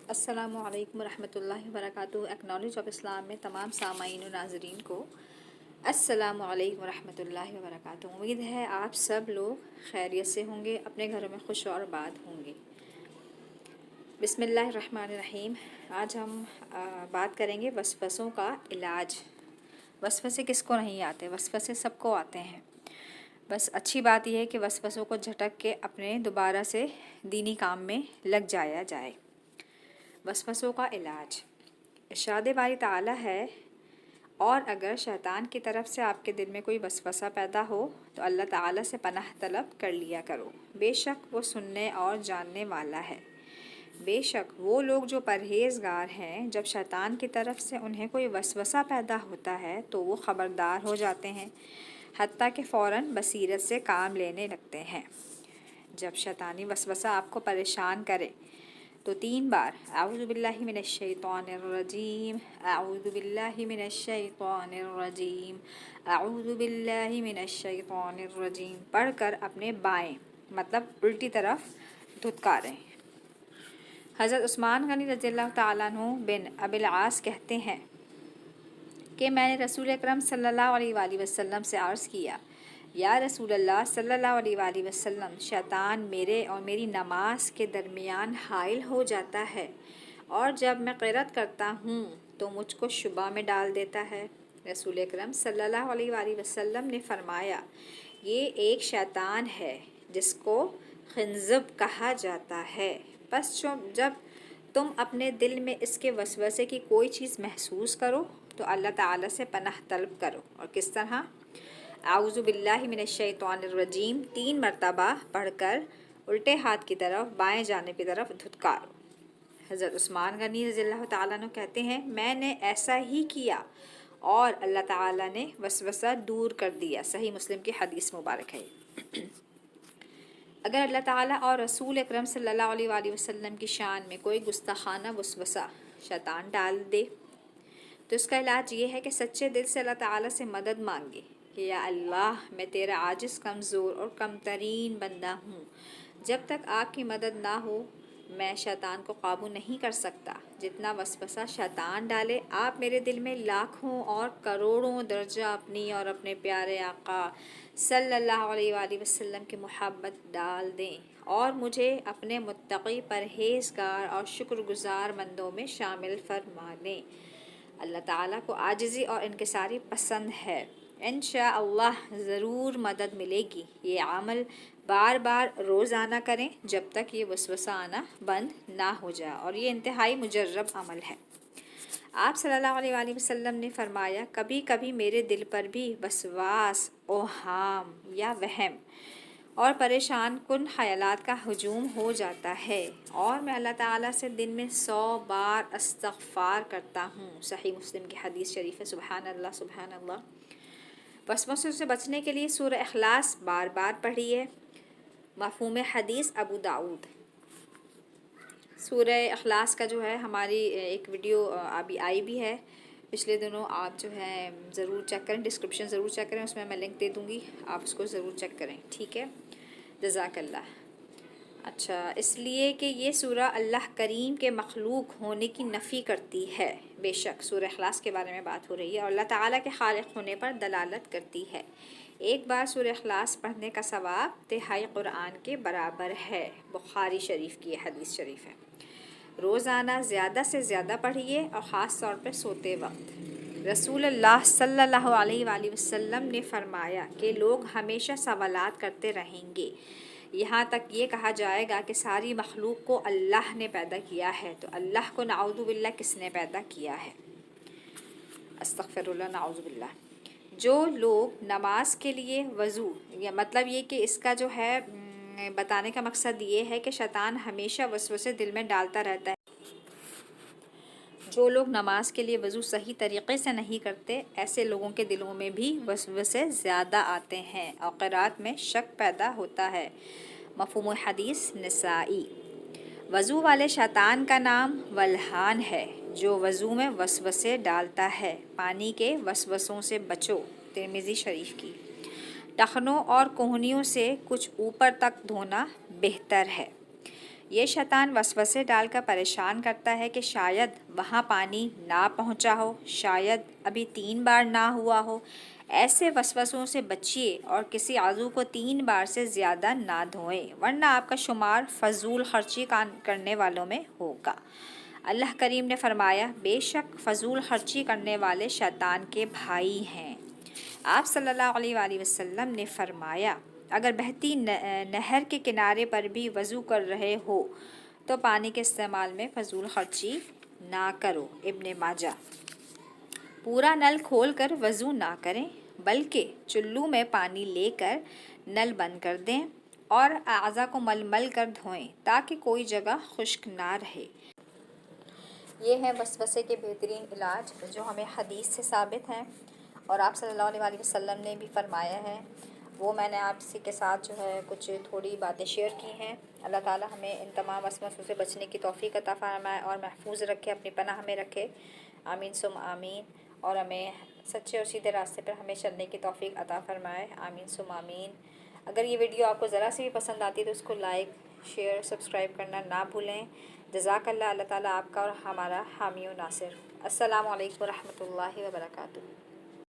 السلام علیکم ورحمۃ اللہ وبرکاتہ۔ ایکنالج آف اسلام میں تمام سامعین و ناظرین کو السلام علیکم ورحمۃ اللہ وبرکاتہ۔ امید ہے آپ سب لوگ خیریت سے ہوں گے، اپنے گھروں میں خوش اور آباد ہوں گے۔ بسم اللہ الرحمن الرحیم۔ آج ہم بات کریں گے وسوسوں کا علاج۔ وسوسے کس کو نہیں آتے؟ وسوسے سب کو آتے ہیں، بس اچھی بات یہ ہے کہ وسوسوں کو جھٹک کے اپنے دوبارہ سے دینی کام میں لگ جایا جائے۔ وسوسوں کا علاج، ارشاد باری تعالیٰ ہے، اور اگر شیطان کی طرف سے آپ کے دل میں کوئی وسوسہ پیدا ہو تو اللہ تعالیٰ سے پناہ طلب کر لیا کرو، بے شک وہ سننے اور جاننے والا ہے۔ بے شک وہ لوگ جو پرہیزگار ہیں، جب شیطان کی طرف سے انہیں کوئی وسوسہ پیدا ہوتا ہے تو وہ خبردار ہو جاتے ہیں، حتیٰ کہ فوراً بصیرت سے کام لینے لگتے ہیں۔ جب شیطانی وسوسہ آپ کو پریشان کرے تو 3 بار اعوذ باللہ من الشیطان الرجیم، اعوذ باللہ من الشیطان الرجیم، اعوذ باللہ من الشیطان الرجیم پڑھ کر اپنے بائیں مطلب الٹی طرف دھتکاریں۔ حضرت عثمان غنی رضی اللہ تعالیٰ عنہ بن ابی العاص کہتے ہیں کہ میں نے رسول اکرم صلی اللہ علیہ وآلہ وسلم سے عرض کیا، یا رسول اللہ صلی اللہ علیہ وآلہ وسلم، شیطان میرے اور میری نماز کے درمیان حائل ہو جاتا ہے، اور جب میں قرأت کرتا ہوں تو مجھ کو شبہ میں ڈال دیتا ہے۔ رسول اکرم صلی اللہ علیہ وآلہ وسلم نے فرمایا، یہ ایک شیطان ہے جس کو خنزب کہا جاتا ہے، پس جب تم اپنے دل میں اس کے وسوسے کی کوئی چیز محسوس کرو تو اللہ تعالیٰ سے پناہ طلب کرو۔ اور کس طرح؟ اعوذ باللہ من الشیطان الرجیم 3 مرتبہ پڑھ کر الٹے ہاتھ کی طرف بائیں جانب کی طرف دھتکارو۔ حضرت عثمان غنی رضی اللہ تعالیٰ عنہ کہتے ہیں، میں نے ایسا ہی کیا اور اللہ تعالیٰ نے وسوسہ دور کر دیا۔ صحیح مسلم کی حدیث مبارک ہے۔ اگر اللہ تعالیٰ اور رسول اکرم صلی اللہ علیہ وآلہ وسلم کی شان میں کوئی گستاخانہ وسوسہ شیطان ڈال دے تو اس کا علاج یہ ہے کہ سچے دل سے اللہ تعالیٰ سے مدد مانگے کہ یا اللہ، میں تیرا عاجز، کمزور اور کم ترین بندہ ہوں، جب تک آپ کی مدد نہ ہو میں شیطان کو قابو نہیں کر سکتا۔ جتنا وسوسہ شیطان ڈالے آپ میرے دل میں لاکھوں اور کروڑوں درجہ اپنی اور اپنے پیارے آقا صلی اللہ علیہ وآلہ وسلم کی محبت ڈال دیں اور مجھے اپنے متقی، پرہیزگار اور شکر گزار بندوں میں شامل فرما لیں۔ اللہ تعالیٰ کو عاجزی اور انکساری پسند ہے، انشاءاللہ ضرور مدد ملے گی۔ یہ عمل بار بار روزانہ کریں جب تک یہ وسوسہ آنا بند نہ ہو جائے، اور یہ انتہائی مجرب عمل ہے۔ آپ صلی اللہ علیہ وآلہ وسلم نے فرمایا، کبھی کبھی میرے دل پر بھی وسواس، اوہام یا وہم اور پریشان کن خیالات کا ہجوم ہو جاتا ہے، اور میں اللہ تعالیٰ سے دن میں 100 بار استغفار کرتا ہوں۔ صحیح مسلم کی حدیث شریف ہے۔ سبحان اللہ، سبحان اللہ۔ وسوسوں سے بچنے کے لیے سورہ اخلاص بار بار پڑھیے۔ مفہوم حدیث ابو داؤد۔ سورہ اخلاص کا جو ہے ہماری ایک ویڈیو ابھی آئی بھی ہے پچھلے دنوں، آپ جو ہے ضرور چیک کریں، ڈسکرپشن ضرور چیک کریں، اس میں لنک دے دوں گی، آپ اس کو ضرور چیک کریں، ٹھیک ہے؟ جزاک اللہ۔ اچھا، اس لیے کہ یہ سورہ اللہ کریم کے مخلوق ہونے کی نفی کرتی ہے۔ بے شک سورہ اخلاص کے بارے میں بات ہو رہی ہے، اور اللہ تعالیٰ کے خالق ہونے پر دلالت کرتی ہے۔ ایک بار سورہ اخلاص پڑھنے کا ثواب تہائی قرآن کے برابر ہے۔ بخاری شریف کی یہ حدیث شریف ہے۔ روزانہ زیادہ سے زیادہ پڑھیے، اور خاص طور پہ سوتے وقت۔ رسول اللہ صلی اللہ علیہ وآلہ وسلم نے فرمایا کہ لوگ ہمیشہ سوالات کرتے رہیں گے، یہاں تک یہ کہا جائے گا کہ ساری مخلوق کو اللہ نے پیدا کیا ہے، تو اللہ کو نعوذ باللہ کس نے پیدا کیا ہے؟ استغفر اللہ، نعوذ باللہ۔ جو لوگ نماز کے لیے وضو، یا مطلب یہ کہ اس کا جو ہے بتانے کا مقصد یہ ہے کہ شیطان ہمیشہ وسوسے دل میں ڈالتا رہتا ہے۔ جو لوگ نماز کے لیے وضو صحیح طریقے سے نہیں کرتے، ایسے لوگوں کے دلوں میں بھی وسوسے زیادہ آتے ہیں اور قرات میں شک پیدا ہوتا ہے۔ مفہوم حدیث نسائی۔ وضو والے شیطان کا نام ولہان ہے، جو وضو میں وسوسے ڈالتا ہے۔ پانی کے وسوسوں سے بچو۔ ترمذی شریف کی۔ ٹخنوں اور کوہنیوں سے کچھ اوپر تک دھونا بہتر ہے۔ یہ شیطان وسوسے ڈال کر پریشان کرتا ہے کہ شاید وہاں پانی نہ پہنچا ہو، شاید ابھی 3 بار نہ ہوا ہو۔ ایسے وسوسوں سے بچیے اور کسی عضو کو 3 بار سے زیادہ نہ دھوئیں، ورنہ آپ کا شمار فضول خرچی کرنے والوں میں ہوگا۔ اللہ کریم نے فرمایا، بے شک فضول خرچی کرنے والے شیطان کے بھائی ہیں۔ آپ صلی اللہ علیہ وآلہ وسلم نے فرمایا، اگر بہتی نہر کے کنارے پر بھی وضو کر رہے ہو تو پانی کے استعمال میں فضول خرچی نہ کرو۔ ابن ماجہ۔ پورا نل کھول کر وضو نہ کریں، بلکہ چلو میں پانی لے کر نل بند کر دیں اور اعضاء کو مل مل کر دھوئیں تاکہ کوئی جگہ خشک نہ رہے۔ یہ ہیں وسوسے کے بہترین علاج جو ہمیں حدیث سے ثابت ہیں اور آپ صلی اللہ علیہ وآلہ وسلم نے بھی فرمایا ہے۔ وہ میں نے آپ کے ساتھ جو ہے کچھ تھوڑی باتیں شیئر کی ہیں۔ اللہ تعالیٰ ہمیں ان تمام وسوسوں سے بچنے کی توفیق عطا فرمائے اور محفوظ رکھے، اپنی پناہ میں رکھے، آمین ثم آمین، اور ہمیں سچے اور سیدھے راستے پر ہمیں چلنے کی توفیق عطا فرمائے، آمین ثم آمین۔ اگر یہ ویڈیو آپ کو ذرا سی بھی پسند آتی ہے تو اس کو لائک، شیئر، سبسکرائب کرنا نہ بھولیں۔ جزاک اللہ، اللہ تعالیٰ آپ کا اور ہمارا حامی و ناصر۔ السلام علیکم ورحمۃ اللہ وبرکاتہ۔